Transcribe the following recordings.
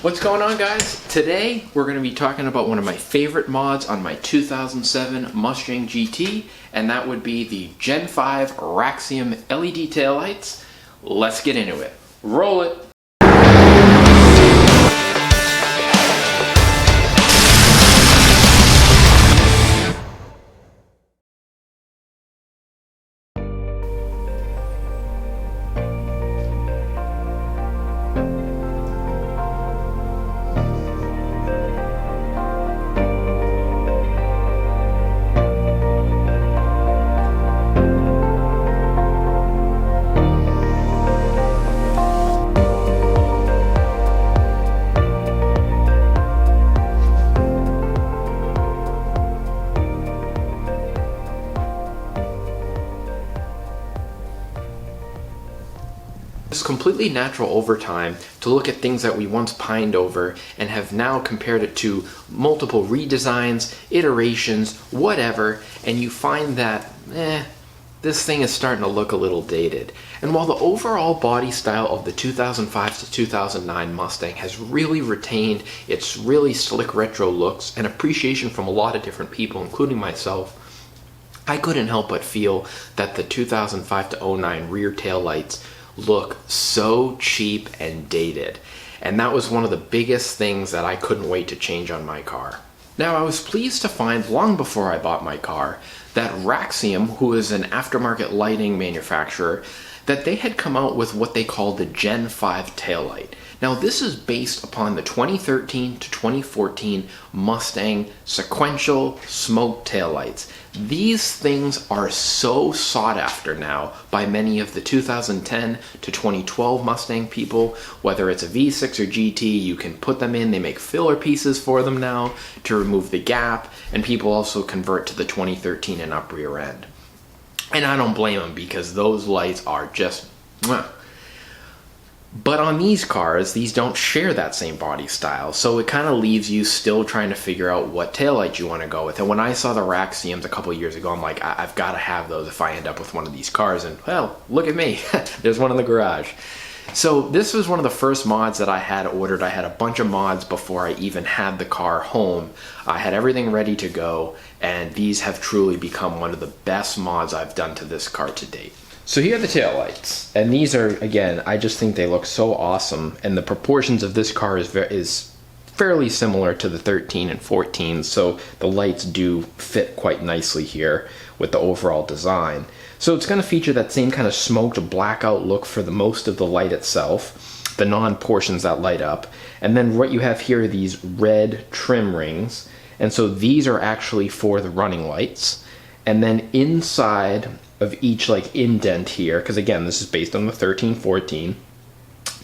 What's going on, guys? Today we're going to be talking about one of my favorite mods on my 2007 Mustang GT, and that would be the Gen 5 Raxiom LED taillights. Let's get into it. Roll it! It's completely natural over time to look at things that we once pined over and have now compared it to multiple redesigns, iterations, whatever, and you find that, this thing is starting to look a little dated. And while the overall body style of the 2005 to 2009 Mustang has really retained its really slick retro looks and appreciation from a lot of different people, including myself, I couldn't help but feel that the 2005 to 09 rear taillights look so cheap and dated, and that was one of the biggest things that I couldn't wait to change on my car. Now, I was pleased to find long before I bought my car that Raxiom, who is an aftermarket lighting manufacturer, that they had come out with what they call the Gen 5 taillight. Now, this is based upon the 2013 to 2014 Mustang sequential smoke taillights. These things are so sought after now by many of the 2010 to 2012 Mustang people. Whether it's a V6 or GT, you can put them in. They make filler pieces for them now to remove the gap, and people also convert to the 2013 and up rear end. And I don't blame them, because those lights are just mwah. But on these cars, these don't share that same body style, so it kind of leaves you still trying to figure out what taillight you want to go with. And when I saw the Raxioms a couple of years ago, I'm like, I've got to have those if I end up with one of these cars. And well, look at me, there's one in the garage. So this was one of the first mods that I had ordered. I had a bunch of mods before I even had the car home. I had everything ready to go, and these have truly become one of the best mods I've done to this car to date. So here are the taillights, and these are, again, I just think they look so awesome, and the proportions of this car is fairly similar to the 13 and 14, so the lights do fit quite nicely here with the overall design. So it's going to feature that same kind of smoked blackout look for the most of the light itself, the non-portions that light up, and then what you have here are these red trim rings, and so these are actually for the running lights. And then inside of each like indent here, because again, this is based on the 13-14,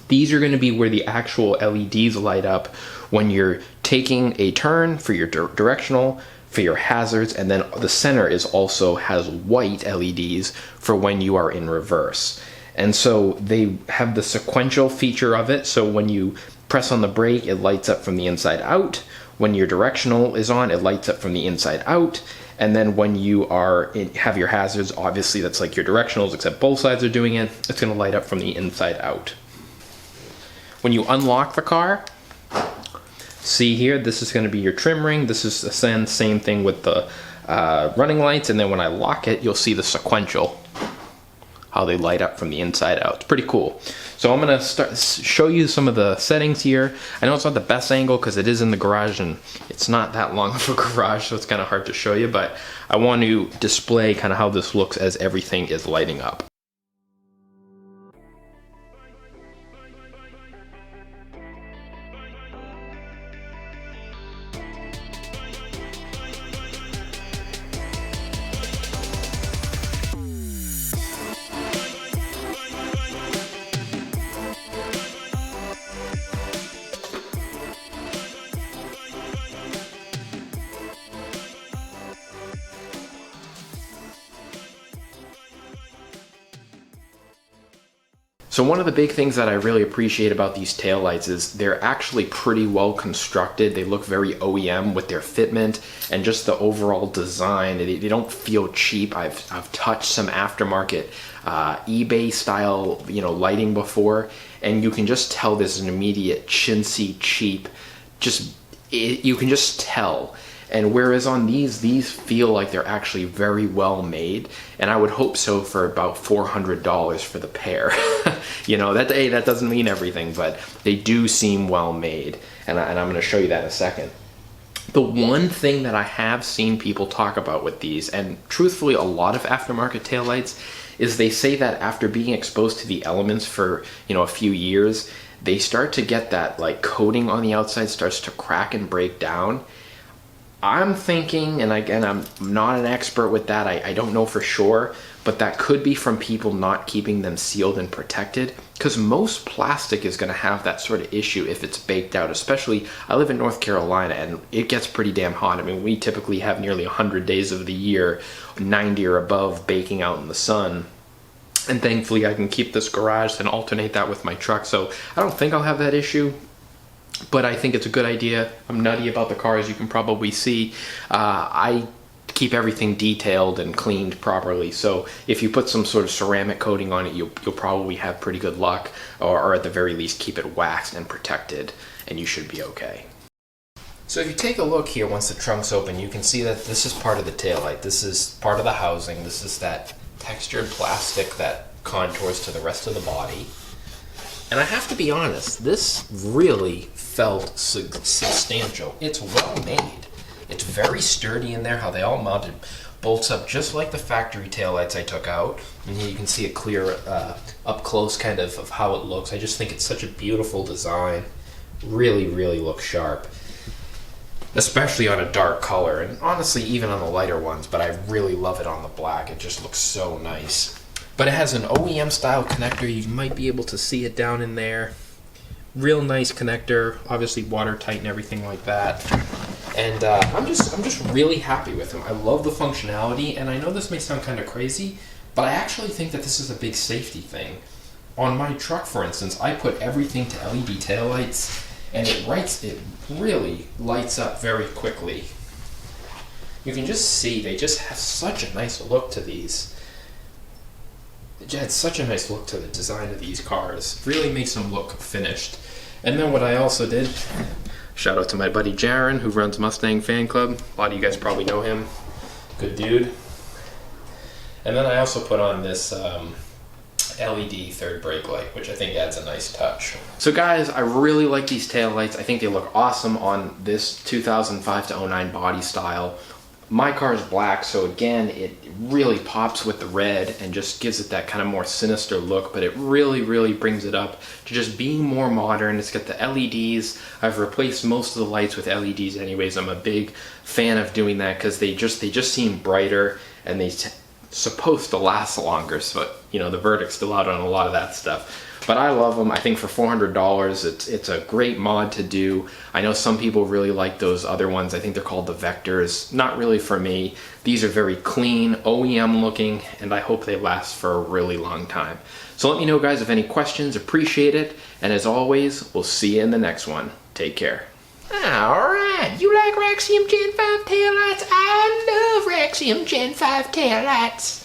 these are going to be where the actual LEDs light up when you're taking a turn for your directional, for your hazards, and then the center also has white LEDs for when you are in reverse. And so they have the sequential feature of it, so when you press on the brake, it lights up from the inside out. When your directional is on, it lights up from the inside out. And then when you have your hazards, obviously that's like your directionals, except both sides are doing it, it's going to light up from the inside out. When you unlock the car, see here, this is going to be your trim ring. This is the same thing with the running lights. And then when I lock it, you'll see the sequential, how they light up from the inside out. It's pretty cool. So I'm going to show you some of the settings here. I know it's not the best angle because it is in the garage and it's not that long of a garage, so it's kind of hard to show you, but I want to display kind of how this looks as everything is lighting up. So one of the big things that I really appreciate about these taillights is they're actually pretty well constructed. They look very OEM with their fitment and just the overall design. They don't feel cheap. I've touched some aftermarket eBay style lighting before, and you can just tell there's an immediate chintzy, cheap, you can just tell. And whereas on these feel like they're actually very well made, and I would hope so for about $400 for the pair. You know, that doesn't mean everything, but they do seem well made, and I'm going to show you that in a second. The one thing that I have seen people talk about with these, and truthfully a lot of aftermarket taillights, is they say that after being exposed to the elements for, you know, a few years, they start to get that like coating on the outside starts to crack and break down. I'm thinking, and again, I'm not an expert with that, I don't know for sure, but that could be from people not keeping them sealed and protected, because most plastic is going to have that sort of issue if it's baked out. Especially, I live in North Carolina and it gets pretty damn hot. I mean, we typically have nearly 100 days of the year, 90 or above, baking out in the sun. And thankfully I can keep this garage and alternate that with my truck, so I don't think I'll have that issue. But I think it's a good idea. I'm nutty about the car, as you can probably see. I keep everything detailed and cleaned properly, so if you put some sort of ceramic coating on it, you'll probably have pretty good luck, or at the very least keep it waxed and protected, and you should be okay. So if you take a look here, once the trunk's open, you can see that this is part of the taillight. This is part of the housing. This is that textured plastic that contours to the rest of the body. And I have to be honest, this really felt substantial. It's well made. It's very sturdy in there, how they all mounted. Bolts up just like the factory taillights I took out. And here you can see a clear up close kind of how it looks. I just think it's such a beautiful design. Really, really looks sharp. Especially on a dark color, and honestly even on the lighter ones, but I really love it on the black. It just looks so nice. But it has an OEM style connector. You might be able to see it down in there. Real nice connector, obviously watertight and everything like that. And I'm just really happy with them. I love the functionality, and I know this may sound kind of crazy, but I actually think that this is a big safety thing. On my truck, for instance, I put everything to LED taillights, and it really lights up very quickly. You can just see they just have such a nice look to these. It had such a nice look to the design of these cars. Really makes them look finished. And then what I also did, shout out to my buddy Jaron, who runs Mustang Fan Club. A lot of you guys probably know him. Good dude. And then I also put on this LED third brake light, which I think adds a nice touch. So guys, I really like these taillights. I think they look awesome on this 2005 to 09 body style. My car is black, so again, it really pops with the red and just gives it that kind of more sinister look, but it really, really brings it up to just being more modern. It's got the LEDs. I've replaced most of the lights with LEDs anyways. I'm a big fan of doing that because they just seem brighter, and they're supposed to last longer, so you know, the verdict's still out on a lot of that stuff. But I love them. I think for $400, it's a great mod to do. I know some people really like those other ones. I think they're called the Vectors. Not really for me. These are very clean, OEM looking, and I hope they last for a really long time. So let me know, guys, if any questions. Appreciate it. And as always, we'll see you in the next one. Take care. Alright, you like Raxiom Gen 5 taillights? I love Raxiom Gen 5 taillights.